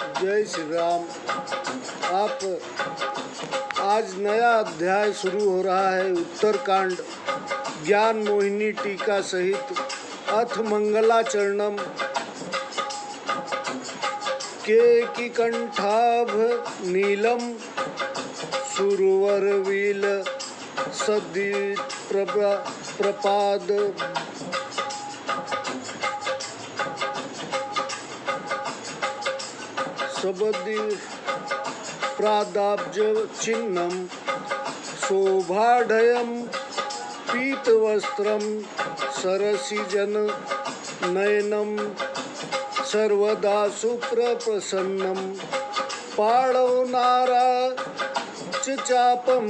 जय श्री राम। आप आज नया अध्याय शुरू हो रहा है। उत्तरकांड ज्ञान मोहिनी टीका सहित अथ मंगलाचरणम के कंठाभ नीलम सुरवरवील सदी प्रपाद सबदि प्रादाब्ज चिन्नम शोभाढयम पीतवस्त्रम सरसिजन नयनम सर्वदा सुप्रसन्नम पाणवनारा चापम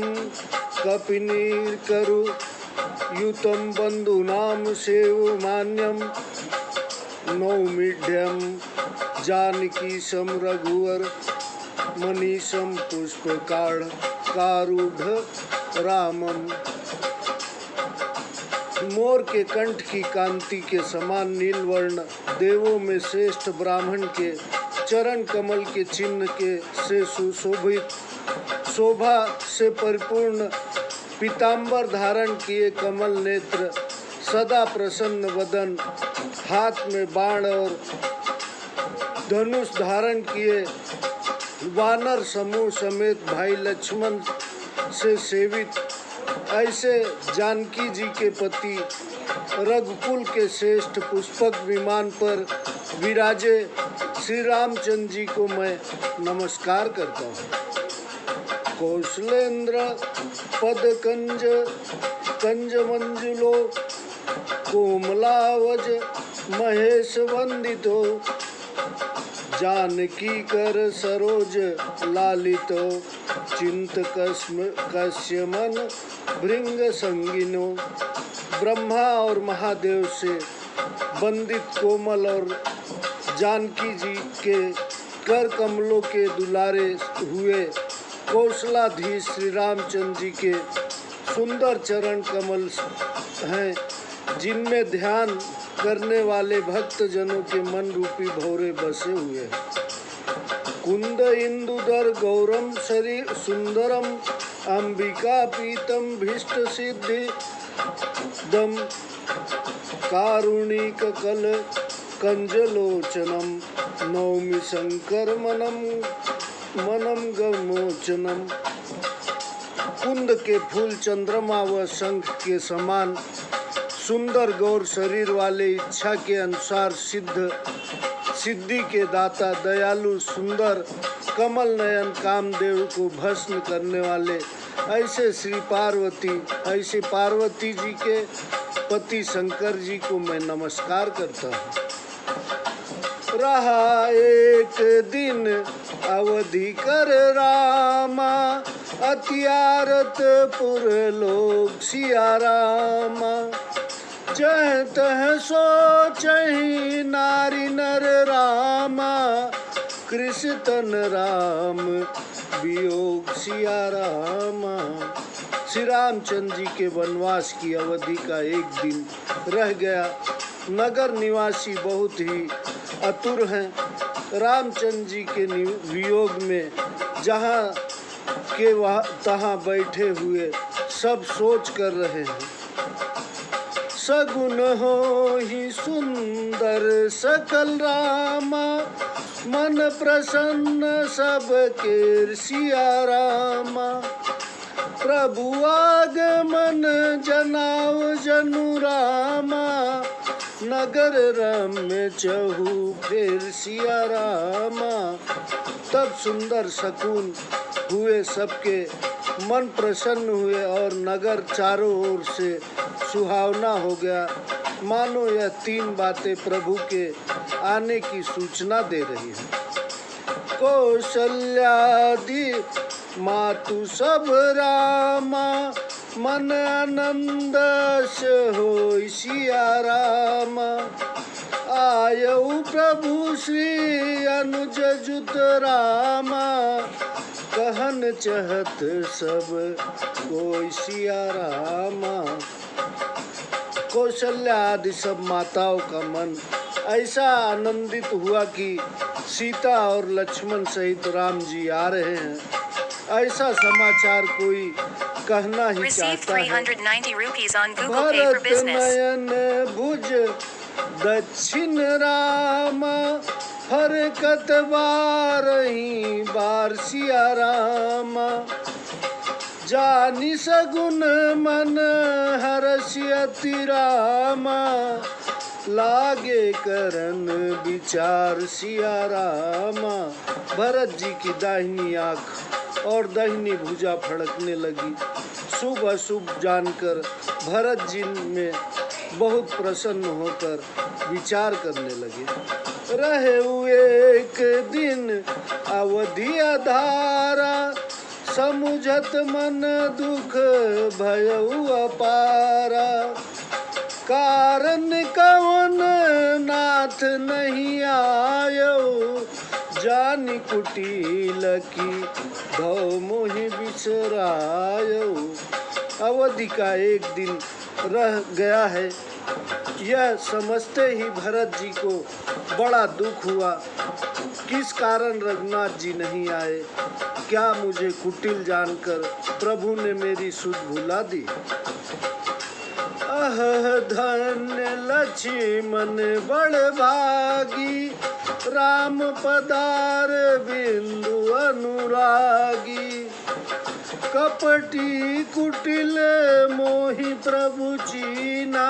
कपिनीर्करु युतम बंधूनां सेवमान्यम नौमीढ्यम जानकीशं रघुवर मनीषं पुष्पकारूढ़ रामम। मोर के कंठ की कांति के समान नीलवर्ण देवों में श्रेष्ठ ब्राह्मण के चरण कमल के चिन्ह के से सुशोभित शोभा से परिपूर्ण पीतांबर धारण किए कमल नेत्र सदा प्रसन्न वदन हाथ में बाण और धनुष धारण किए वानर समूह समेत भाई लक्ष्मण से सेवित ऐसे जानकी जी के पति रघुकुल के श्रेष्ठ पुष्पक विमान पर विराजे श्री रामचंद्र जी को मैं नमस्कार करता हूँ। कौशलेंद्र पद कंज मंजुलो कोमलावज महेश वंदितो जानकी कर सरोज लालितो चिंत कस्य मन भृंग संगिनो। ब्रह्मा और महादेव से वंदित कोमल और जानकी जी के कर कमलों के दुलारे हुए कौशलाधीश श्री रामचंद्र जी के सुंदर चरण कमल हैं, जिनमें ध्यान करने वाले भक्त जनों के मन रूपी भौरे बसे हुए हैं। कुंद इंदुदर गौरम शरीर सुंदरम अंबिका पीतम भीष्ट सिद्धि दम कारुणिक कल कंजलोचनम नौमि शंकर मनम गमोचनम। कुंद के फूल चंद्रमा व शंख के समान सुंदर गौर शरीर वाले इच्छा के अनुसार सिद्धि के दाता दयालु सुंदर कमल नयन कामदेव को भस्म करने वाले ऐसे पार्वती जी के पति शंकर जी को मैं नमस्कार करता हूँ। रहा एक दिन अवधि कर रामा अत्यारत पुर लोग सिया रामा। जह तह सोचहि नारी नर रामा कृष्ण तन राम वियोग सिया रामा। श्री रामचंद्र जी के वनवास की अवधि का एक दिन रह गया। नगर निवासी बहुत ही आतुर हैं। रामचंद्र जी के वियोग में जहाँ के तहाँ बैठे हुए सब सोच कर रहे हैं। सगुन हो ही सुंदर सकल रामा मन प्रसन्न सब के सिया रामा। प्रभु आगमन जनाव जनु रामा नगर रम्य चहु फिर सिया रामा। तब सुंदर शकुन हुए, सबके मन प्रसन्न हुए और नगर चारों ओर से सुहावना हो गया, मानो यह तीन बातें प्रभु के आने की सूचना दे रही है। कौशल्यादि मातु सब रामा मन आनंद हो सिया रामा। आयऊ प्रभु श्री अनुज जुत रामा कहन चहत सब कोई सिया रामा। कौशल्या आदि सब माताओं का मन ऐसा आनंदित हुआ कि सीता और लक्ष्मण सहित राम जी आ रहे हैं, ऐसा समाचार कोई कहना ही चाहता है। भरत नयन भुज दक्षिण राम, हरकत बारही बार सिया राम। जानि सगुन मन हर्षयति राम, लागे करन विचार सिया राम। भरत जी की दाहिनी आँख और दाहिनी भुजा फड़कने लगी। शुभ अशुभ जानकर भरत जी में बहुत प्रसन्न होकर विचार करने लगे। रहे हुए एक दिन अवधि अधारा, समुझत मन दुख भयउ अपारा। कारण कवन नाथ नहीं आयो, जानि कुटिल की भव मोहि बिसरायो। अवधि का एक दिन रह गया है, यह समझते ही भरत जी को बड़ा दुख हुआ। किस कारण रघुनाथ जी नहीं आए? क्या मुझे कुटिल जानकर प्रभु ने मेरी सुध भुला दी? अह धन्य लक्ष्मण बड़ भागी, राम पदार बिंदु अनुरागी। कपटी कुटिल मोहि प्रभु चीना,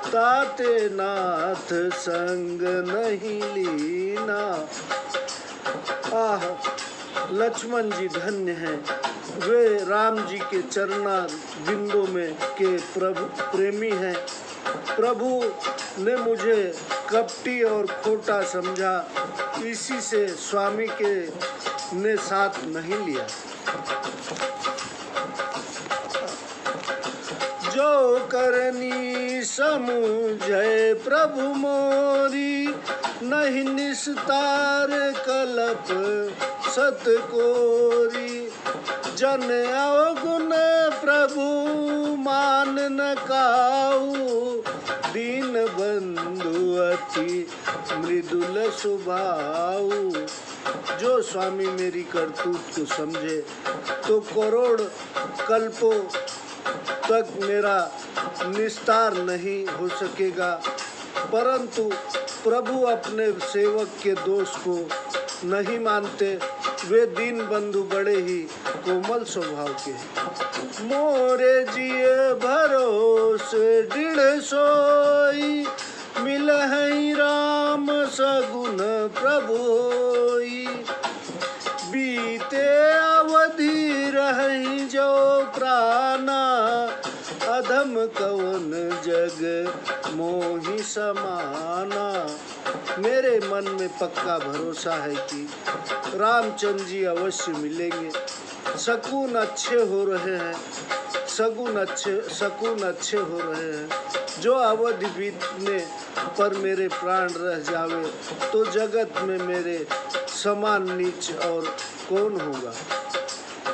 ताते नाथ संग नहीं लीना। आह, लक्ष्मण जी धन्य हैं, वे राम जी के चरना बिंदों में के प्रभु प्रेमी हैं। प्रभु ने मुझे कपटी और खोटा समझा, इसी से स्वामी के ने साथ नहीं लिया। जो करनी समुझे प्रभु मोरी, नहीं निस्तार कलप सतकोरी। जन अवगुण प्रभु मान न काऊ, दीन बंधु अति मृदुल स्वभाव। जो स्वामी मेरी करतूत को समझे तो करोड़ कल्पों तक मेरा निस्तार नहीं हो सकेगा, परंतु प्रभु अपने सेवक के दोष को नहीं मानते। वे दीन बंधु बड़े ही कोमल स्वभाव के हैं। मोरे जिए भरोसे दृढ़ सोई, मिलहि राम सगुन प्रभुई। बीते अवधि रहि जो प्राणा, अधम कवन जग मोहि समाना। मेरे मन में पक्का भरोसा है कि रामचंद्र जी अवश्य मिलेंगे। शकुन अच्छे हो रहे हैं, शकुन अच्छे हो रहे हैं। जो अवधि बीतने पर मेरे प्राण रह जावे, तो जगत में मेरे समान नीच और कौन होगा।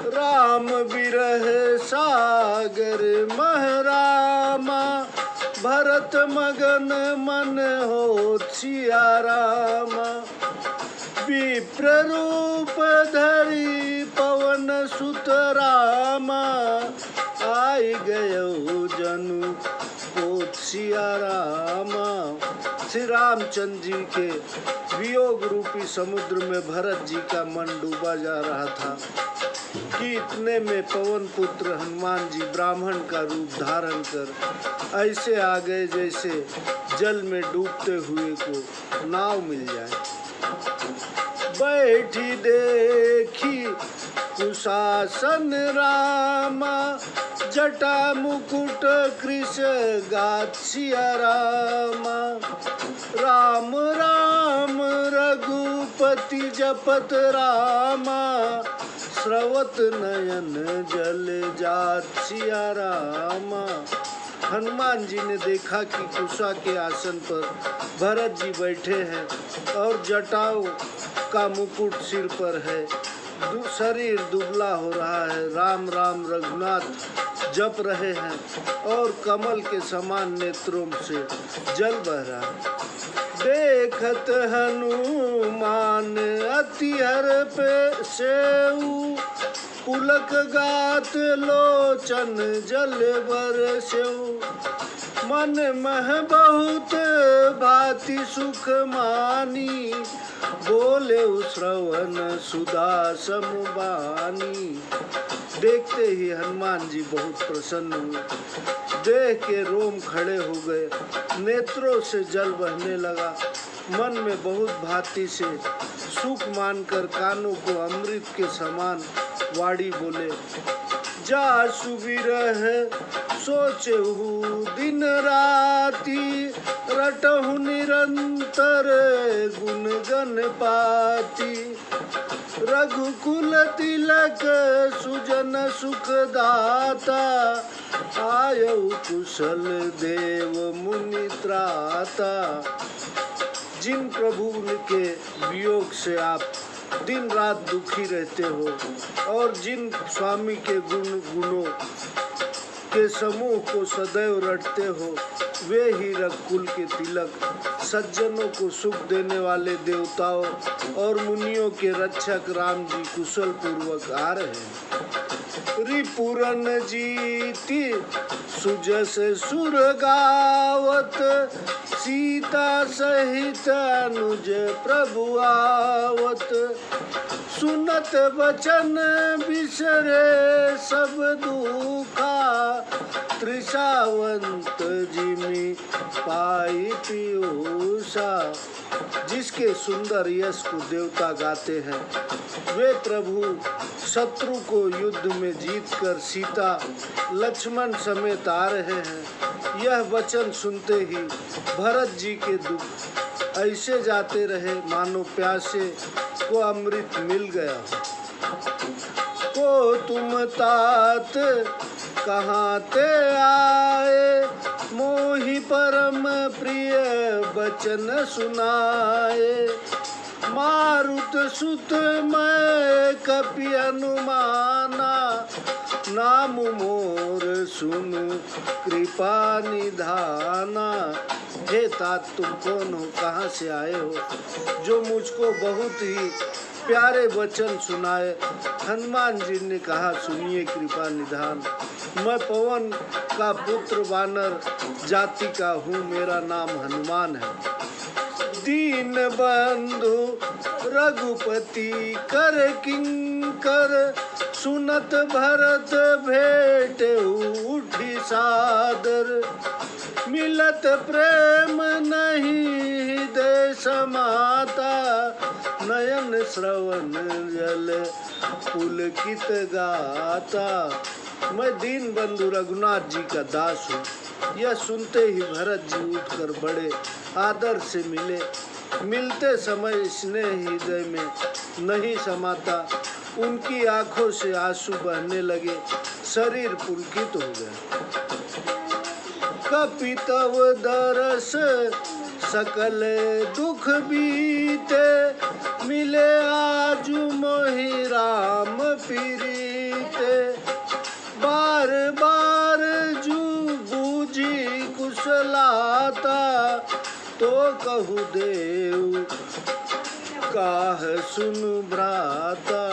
राम बिरह सागर महरामा, भरत मगन मन हो सिया रामा। विप्र रूप धरि पवन सुत रामा, आई गयो जनु पोत सिया रामा। श्री रामचंद्र जी के वियोग रूपी समुद्र में भरत जी का मन डूबा जा रहा था कि इतने में पवन पुत्र हनुमान जी ब्राह्मण का रूप धारण कर ऐसे आ गए जैसे जल में डूबते हुए को नाव मिल जाए। बैठी देखी कुशासन रामा, जटा मुकुट कृष गात सिया रामा। राम राम रघुपति जपत रामा, स्रवत नयन जल जात सिया रामा। हनुमान जी ने देखा कि कुशा के आसन पर भरत जी बैठे हैं और जटाओं का मुकुट सिर पर है, शरीर दुबला हो रहा है। राम राम रघुनाथ जप रहे हैं और कमल के समान नेत्रों से जल बह रहा है। देखत हनुमान अति हर पे सेऊ, पुलक गात लोचन जल बरसेऊ। मन मह बहुत भांति सुख मानी, बोले श्रवण सुधा समबानी। देखते ही हनुमान जी बहुत प्रसन्न हुए, देख के रोम खड़े हो गए, नेत्रों से जल बहने लगा। मन में बहुत भांति से सुख मानकर कानों को अमृत के समान वाणी बोले। जा सुबिरह सोचहु दिन राति, रटहु निरंतर गुण गण पाती। रघुकुल तिलक सुजन सुखदाता, आयु कुशल देव मुनि त्राता। जिन प्रभु के वियोग से आप दिन रात दुखी रहते हो और जिन स्वामी के गुणों के समूह को सदैव रटते हो, वे ही रघुकुल के तिलक, सज्जनों को सुख देने वाले देवताओं और मुनियों के रक्षक राम जी कुशल पूर्वक आ रहे हैं। रिपुरन जीति सुजस सुर गावत, सीता सहित अनुज प्रभु आवत। सुनत बचन बिसरे सब दुखा, त्रिसावंत जिमि पाई पीयूषा। जिसके सुंदर यश को देवता गाते हैं, वे प्रभु शत्रु को युद्ध में जीतकर सीता लक्ष्मण समेत आ रहे हैं। यह वचन सुनते ही भरत जी के दुख ऐसे जाते रहे मानो प्यासे को अमृत मिल गया। को तुम तात कहाँ ते आए, मोहि परम प्रिय बचन सुनाए। मारुत सुत मैं कपि अनुमाना, नाम मोर सुनु कृपा निधाना। हे तात, तुम कौन हो, कहाँ से आए हो, जो मुझको बहुत ही प्यारे वचन सुनाए। हनुमान जी ने कहा, सुनिए कृपा निधान, मैं पवन का पुत्र वानर जाति का हूँ, मेरा नाम हनुमान है। दीन बंधु रघुपति कर किंकर, सुनत भरत भेट उठी सादर। मिलत प्रेम नहीं हृदय समाता, नयन श्रवण जल पुलकित गाता। मैं दीन बंधु रघुनाथ जी का दास हूँ। यह सुनते ही भरत जी उठकर बड़े आदर से मिले। मिलते समय स्नेह हृदय में नहीं समाता, उनकी आंखों से आंसू बहने लगे, शरीर पुलकित हो गया। कपितव दरस सकल दुख बीते, मिले आजु मोहि राम प्रीते। बार बार जू बूझी कुशलाता, तो कहु देव काह सुनु भ्राता।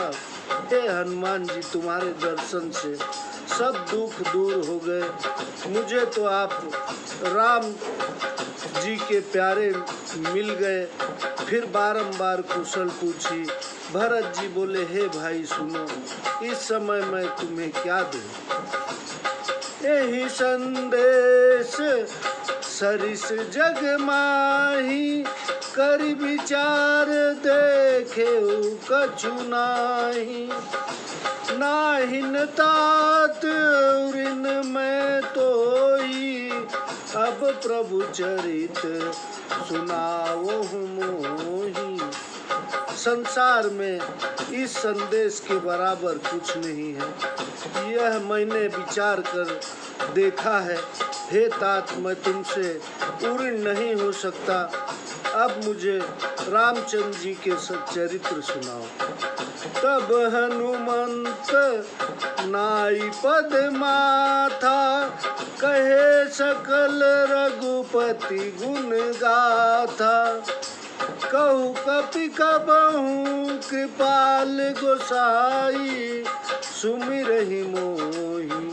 हे हनुमान जी, तुम्हारे दर्शन से सब दुख दूर हो गए। मुझे तो आप राम जी के प्यारे मिल गए। फिर बारंबार कुशल पूछी। भरत जी बोले, हे भाई सुनो, इस समय मैं तुम्हें क्या दूं? यही संदेश सरिस जग माही, कर विचार देखे कछु नाही। नाहिन तात उरिन में तोई, अब प्रभु चरित सुनाओ मोही। संसार में इस संदेश के बराबर कुछ नहीं है, यह मैंने विचार कर देखा है। हे तात, मैं तुमसे उऋण नहीं हो सकता। अब मुझे रामचंद्र जी के सच्चरित्र सुनाओ। तब हनुमंत नाई पद माथा, कहे सकल रघुपति गुण गाथा। कहु कपि कबहु कृपाल गोसाई, सुमिरहि मोहि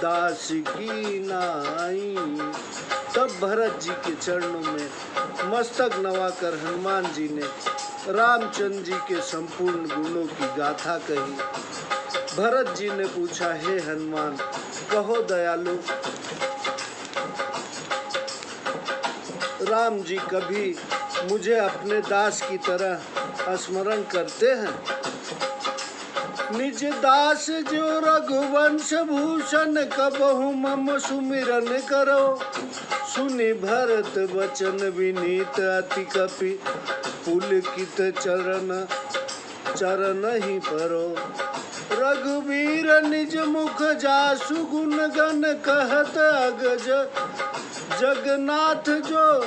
दास की नाई। तब भरत जी के चरणों में मस्तक नवाकर हनुमान जी ने रामचंद्र जी के संपूर्ण गुणों की गाथा कही। भरत जी ने पूछा, हे हनुमान, कहो दयालु, राम जी कभी मुझे अपने दास की तरह स्मरण करते हैं? निज दास जो रघुवंश भूषण, कबहु मम सुमिरन करो। सुनि भरत वचन विनीत, अति कपि पुलकित चरण ही परो। रघुवीर निज मुख जासु गुण गण, कहत अगज जगन्नाथ जो।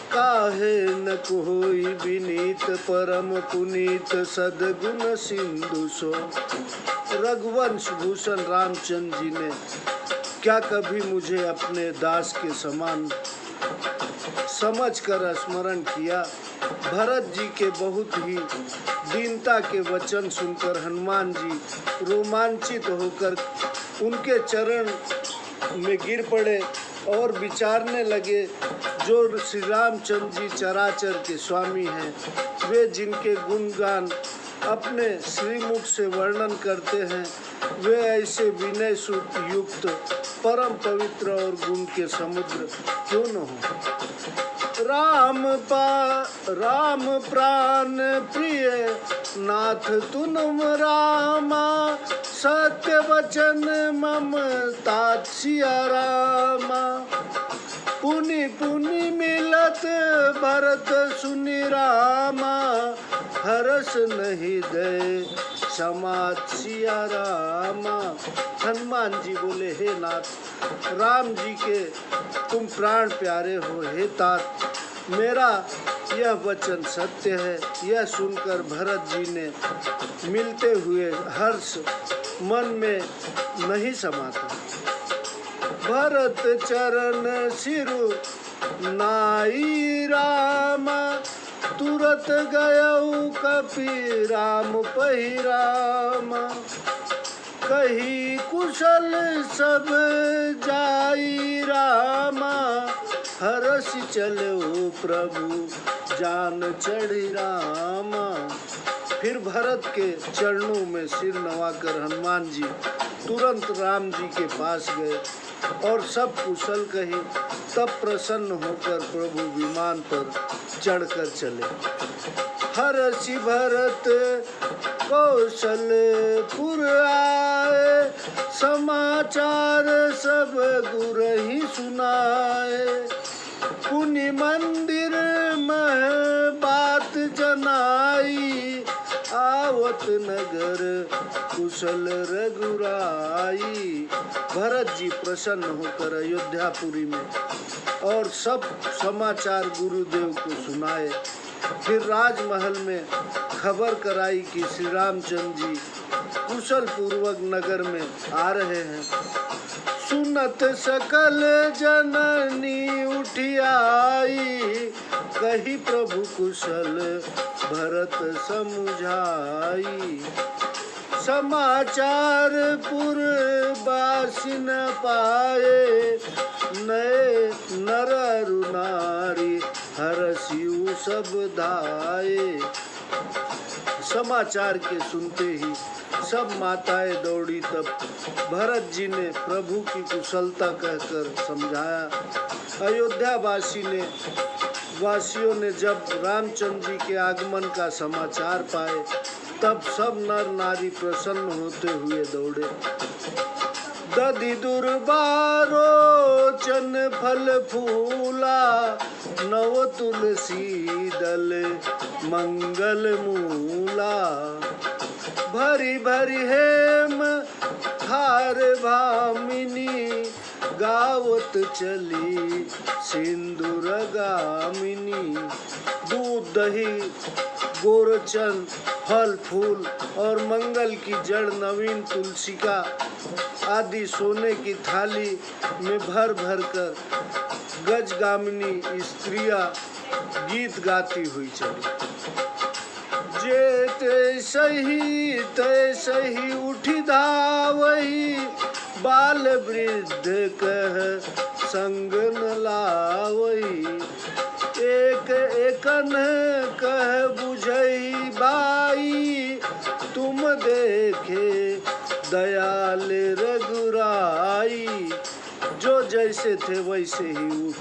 काहे न कोई विनीत, परम पुनीत सदगुण सिंधु सो। रघुवंश भूषण रामचंद्र जी ने क्या कभी मुझे अपने दास के समान समझकर स्मरण किया? भरत जी के बहुत ही दीनता के वचन सुनकर हनुमान जी रोमांचित होकर उनके चरण में गिर पड़े और विचारने लगे, जो श्री रामचंद्र जी चराचर के स्वामी हैं, वे जिनके गुणगान अपने श्रीमुख से वर्णन करते हैं, वे ऐसे विनय युक्त परम पवित्र और गुण के समुद्र क्यों न हो। राम प्राण प्रिय नाथ तुम रामा, सत्य वचन मम तात सिया रामा। पुनि पुनि मिलत भरत सुनि रामा, हरस नहीं दे समात सिया रामा। हनुमान जी बोले, हे नाथ, राम जी के तुम प्राण प्यारे हो। हे तात, मेरा यह वचन सत्य है। यह सुनकर भरत जी ने मिलते हुए हर्ष मन में नहीं समाता। भरत चरण सिरु नाई रामा, तुरत गयऊ कपि राम पहिरामा। कही कुशल सब जाई रामा, हरस चलो प्रभु जान चढ़ी रामा। फिर भरत के चरणों में सिर नवाकर हनुमान जी तुरंत राम जी के पास गए और सब कुशल कही। तब प्रसन्न होकर प्रभु विमान पर चढ़कर चले। हरषि भरत कौशलपुर आए, समाचार सब गुर ही सुनाए। पुनि मंदिर में बात जनाई, आवत नगर कुशल रघुराई। भरत जी प्रसन्न होकर अयोध्यापुरी में और सब समाचार गुरुदेव को सुनाए। फिर राजमहल में खबर कराई कि श्री रामचंद्र जी कुशल पूर्वक नगर में आ रहे हैं। सुनत सकल जननी उठी आई, कही प्रभु कुशल भरत समुझाई। समाचार पुर बासी न पाए, नए नर अरु नारी हरसियु सब धाये। समाचार के सुनते ही सब माताएं दौड़ी। तब भरत जी ने प्रभु की कुशलता कहकर समझाया। अयोध्या वासियों ने जब रामचंद्र जी के आगमन का समाचार पाए, तब सब नर नारी प्रसन्न होते हुए दौड़े। दधि दुर्बारो चन फल फूला, नव तुलसी दल मंगल मूला। भरी भरी हेम थार भामिनी, गावत चली सिंदूर गामिनी। दूध दही गोरचन फल फूल और मंगल की जड़ नवीन तुलसी का आदि सोने की थाली में भर भर कर गजगामिनी स्त्रियां गीत गाती हुई चली। जे तैसे ही उठी धावही, बाल वृद्ध कह संग न लावही। एक एकन कह बुझई बाई, तुम देखे दयाल रघुराई। जो जैसे थे वैसे ही उठ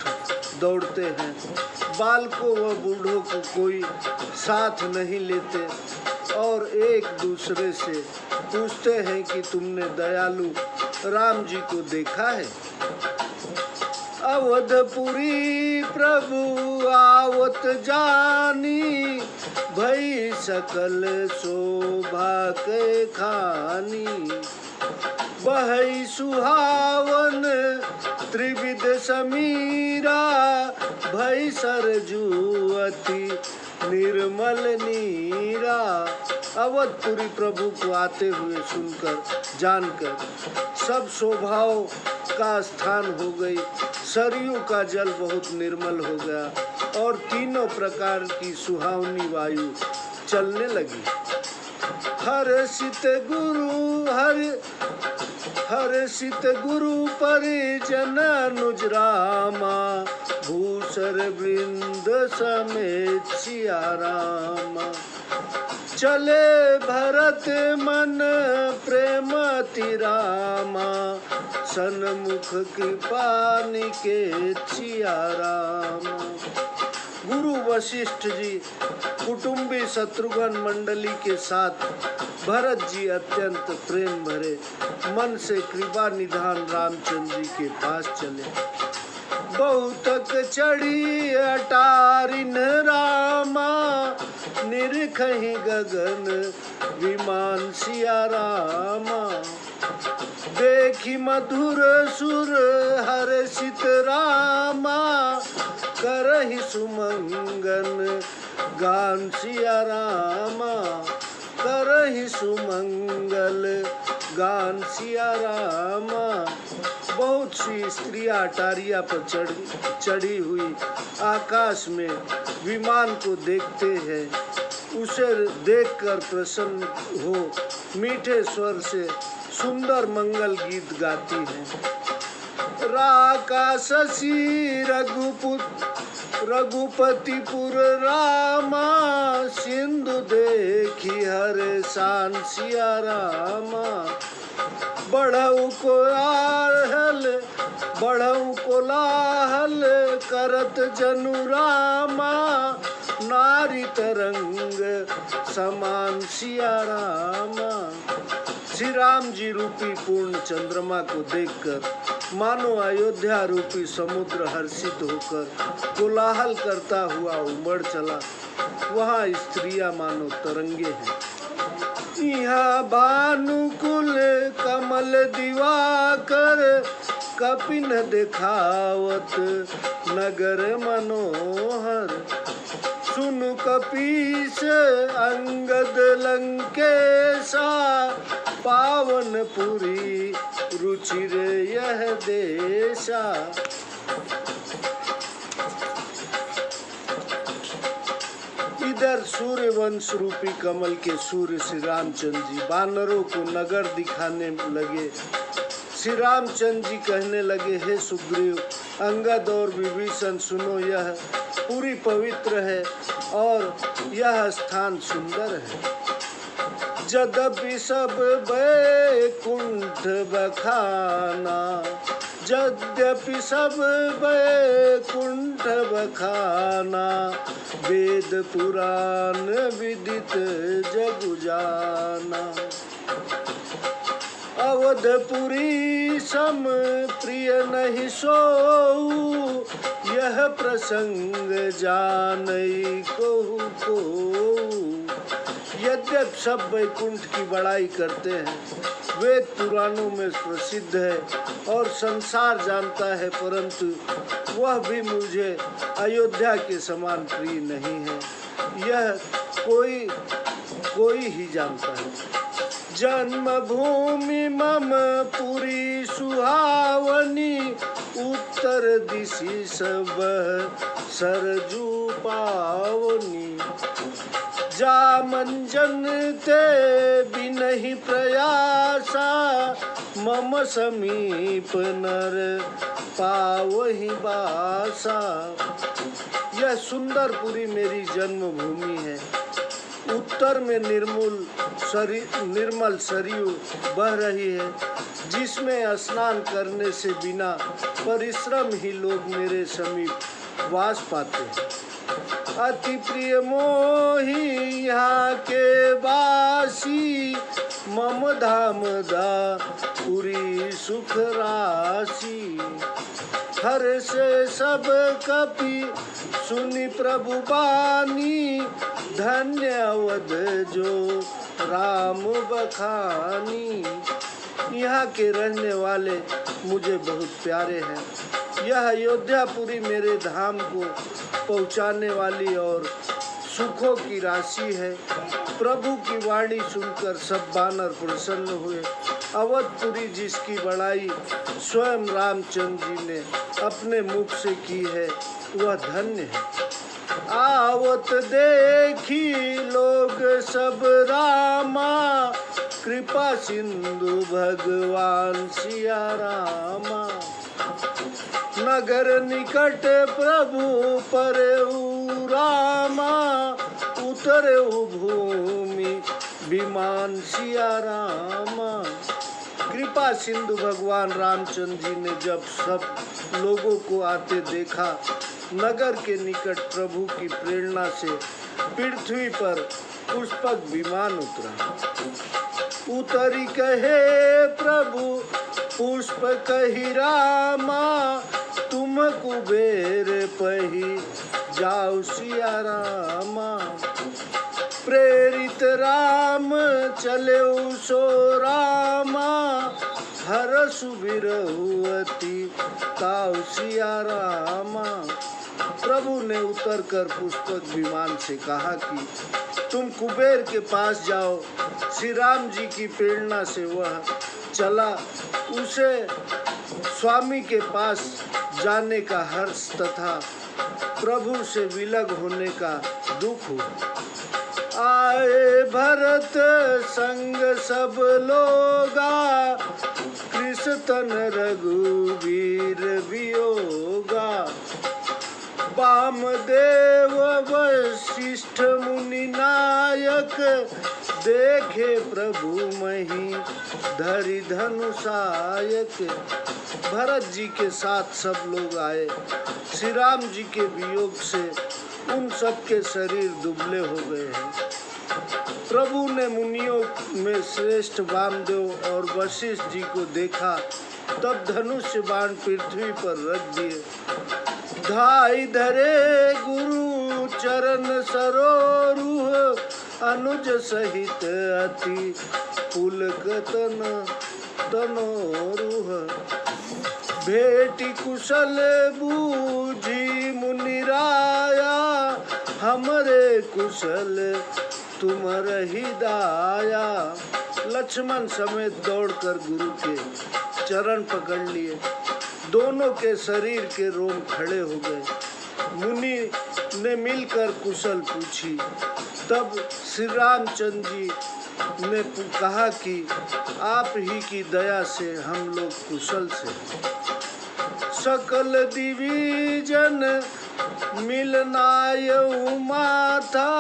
दौड़ते हैं। बालकों व बूढ़ों को कोई साथ नहीं लेते और एक दूसरे से पूछते हैं कि तुमने दयालु राम जी को देखा है। अवधपुरी प्रभु आवत जानी, भई सकल शोभा के खानी। बहई सुहावन त्रिविध समीरा, भई सरजू अति निर्मल नीरा। अवधपुरी प्रभु को आते हुए सुनकर जानकर सब शोभाओं का स्थान हो गई। सरयू का जल बहुत निर्मल हो गया और तीनों प्रकार की सुहावनी वायु चलने लगी। हर्षित गुरु परिजन अनुज रामा, भूसर वृंद समेत सिया रामा। चले भरत मन प्रेमति रामा, सन्मुख कृपा निकेत सिया रामा। गुरु वशिष्ठ जी कुटुंबी शत्रुघ्न मंडली के साथ भरत जी अत्यंत प्रेम भरे मन से कृपा निधान रामचंद्र जी के पास चले। बहुतक चढ़ी अटारिन रामा, निरखहि गगन विमान सिया रामा। देखी मधुर सुर हर्षित रामा, करहि सुमंगन गान सिया रामा। करहि सुमंगल गान सिया रामा। बहुत सी स्त्रियां अटारिया पर चढ़ी हुई आकाश में विमान को देखते हैं। उसे देखकर प्रसन्न हो मीठे स्वर से सुंदर मंगल गीत गाती हैं। राका शशि रघुपतिपुर रामा, सिंधु देखी हरे शान सिया रामा। बढ़ऊ को लाहल करत जनु रामा, नारी तरंग समान सिया रामा। श्री राम जी रूपी पूर्ण चंद्रमा को देखकर मानो अयोध्या रूपी समुद्र हर्षित होकर कोलाहल करता हुआ उमड़ चला। वहाँ स्त्रियां मानो तरंगे हैं। यहाँ भानुकुल कमल दिवाकर, कपिन दिखावत नगर मनोहर। सुनु कपीस अंगद लंकेशा, पावनपुरी रुचिर यह देशा। इधर सूर्य वंश रूपी कमल के सूर्य श्री रामचंद्र जी वानरों को नगर दिखाने लगे। श्री रामचंद्र जी कहने लगे, हे सुग्रीव, अंगद और विभीषण सुनो, यह पूरी पवित्र है और यह स्थान सुंदर है। यद्यपि सब बैकुंठ बखाना, यद्यपि सब बैकुंठ बखाना, वेद पुराण विदित जग जाना। अवधपुरी सम प्रिय नहीं सोऊ, यह प्रसंग जानई को। यद्यप सब वैकुंठ की बड़ाई करते हैं वेद पुराणों में प्रसिद्ध है और संसार जानता है, परंतु वह भी मुझे अयोध्या के समान प्रिय नहीं है। यह कोई ही जानता है। जन्मभूमि मम पुरी सुहावनी, उत्तर दिशि सब सरजू पावनी। जा मंजन ते बिनहि प्रयासा, मम समीप नर पावहि बासा। यह सुंदरपुरी मेरी जन्मभूमि है। उत्तर में निर्मल सरयू बह रही है, जिसमें स्नान करने से बिना परिश्रम ही लोग मेरे समीप वास पाते हैं। अति प्रिय मोही यहाँ के वासी, मम धाम दा पुरी सुख राशि। हर से सब कपि सुनि प्रभु बानी, धन्य अवध जो राम बखानी। यहाँ के रहने वाले मुझे बहुत प्यारे हैं। यह अयोध्यापुरी मेरे धाम को पहुँचाने वाली और सुखों की राशि है। प्रभु की वाणी सुनकर सब वानर प्रसन्न हुए। अवधपुरी जिसकी बड़ाई स्वयं रामचंद्र जी ने अपने मुख से की है, वह धन्य है। आवत देखी लोग सब रामा, कृपा सिंधु भगवान सिया रामा। नगर निकट प्रभु परेउ रामा, उतरेउ भूमि विमान सिया रामा। कृपा सिंधु भगवान रामचंद्र जी ने जब सब लोगों को आते देखा, नगर के निकट प्रभु की प्रेरणा से पृथ्वी पर पुष्पक विमान उतरा। उतरी कहे प्रभु पुष्प कही रामा, तुम कुबेर पही जाओ सिया रामा। प्रेरित राम चले सो रामा, हर सुबिरहुअति ताऊ सिया रामा। प्रभु ने उतरकर पुष्पक विमान से कहा कि तुम कुबेर के पास जाओ। श्री राम जी की प्रेरणा से वह चला। उसे स्वामी के पास जाने का हर्ष तथा प्रभु से विलग होने का दुख हुआ। आए भरत संग सब लोगा, कृष्ण रघुवीर वियोगा। वामदेव वशिष्ठ मुनि नायक, देखे प्रभु मही धरि धनुषायक। भरत जी के साथ सब लोग आए। श्री राम जी के वियोग से उन सब के शरीर दुबले हो गए हैं। प्रभु ने मुनियों में श्रेष्ठ वामदेव और वशिष्ठ जी को देखा, तब धनुष बाण पृथ्वी पर रख दिए। धाई धरे गुरु चरण सरोरुह, अनुज सहित अति पुलक तनोरुह। भेटी कुशल बूझी मुनिराया, हमरे कुशल तुम रही दाया। लक्ष्मण समेत दौड़कर गुरु के चरण पकड़ लिए। दोनों के शरीर के रोम खड़े हो गए। मुनि ने मिलकर कुशल पूछी। तब श्री रामचंद्र जी ने कहा कि आप ही की दया से हम लोग कुशल से। सकल दिविजन मिलनायऊ माथा,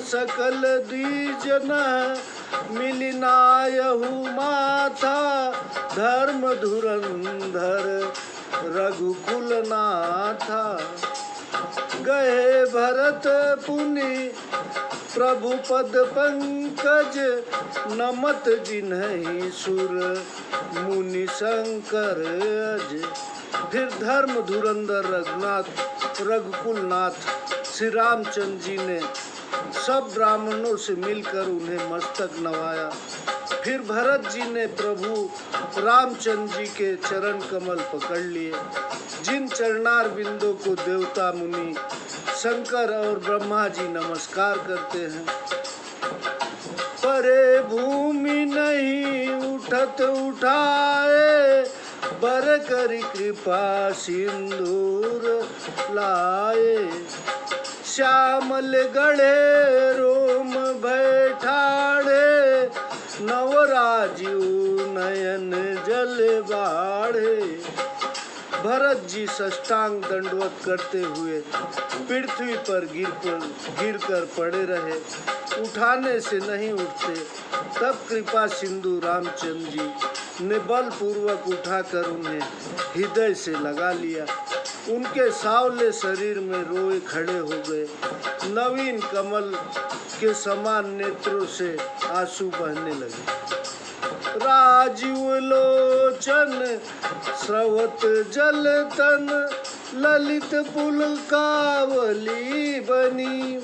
सकल द्विजन मिलनायऊ माथा। धर्म धुरंधर रघुकुल नाथा, गए भरत पुनि प्रभु पद पंकज। नमत जिन्हि सुर मुनि शंकर अज। फिर धर्म धुरंधर रघुकुलनाथ श्री रामचंद्र जी ने सब ब्राह्मणों से मिलकर उन्हें मस्तक नवाया। फिर भरत जी ने प्रभु रामचंद्र जी के चरण कमल पकड़ लिए, जिन चरणार बिंदों को देवता मुनि शंकर और ब्रह्मा जी नमस्कार करते हैं। परे भूमि नहीं उठत उठाए, बर करी कृपा सिंदूर लाए। श्यामल गढ़े रोम बैठाड़े, नवराजू नयन जल बाढ़े। भरत जी साष्टांग दंडवत करते हुए पृथ्वी पर गिर कर पड़े रहे, उठाने से नहीं उठते। तब कृपा सिंधु रामचंद्र जी ने बलपूर्वक उठाकर उन्हें हृदय से लगा लिया। उनके सांवले शरीर में रोए खड़े हो गए। नवीन कमल के समान नेत्रों से आंसू बहने लगे। राजीव लोचन स्रवत जल तन, ललित पुलकावली बनी।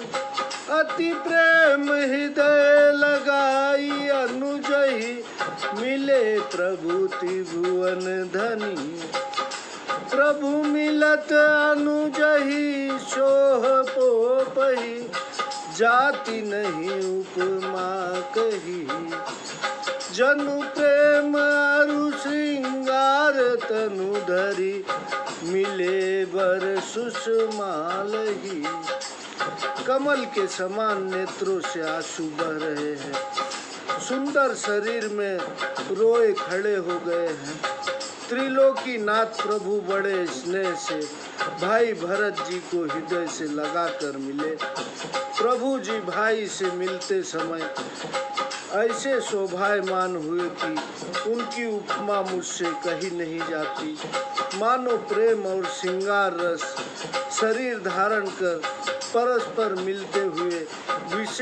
अति प्रेम हृदय लगाई अनुजहि, मिले प्रभु त्रिभुवन धनी। प्रभु मिलत अनुजहि सोह पोपहि, जाति नहीं उपमा कही। जनु प्रेम अरु श्रृंगार तनु धरी, मिले बर सुषमालही। कमल के समान नेत्रों से आंसू बह रहे हैं, सुंदर शरीर में रोए खड़े हो गए हैं। त्रिलोकी नाथ प्रभु बड़े स्नेह से भाई भरत जी को हृदय से लगाकर मिले। प्रभु जी भाई से मिलते समय ऐसे शोभायमान हुए कि उनकी उपमा मुझसे कही नहीं जाती। मानो प्रेम और श्रृंगार रस शरीर धारण कर परस्पर मिलते हुए विशेष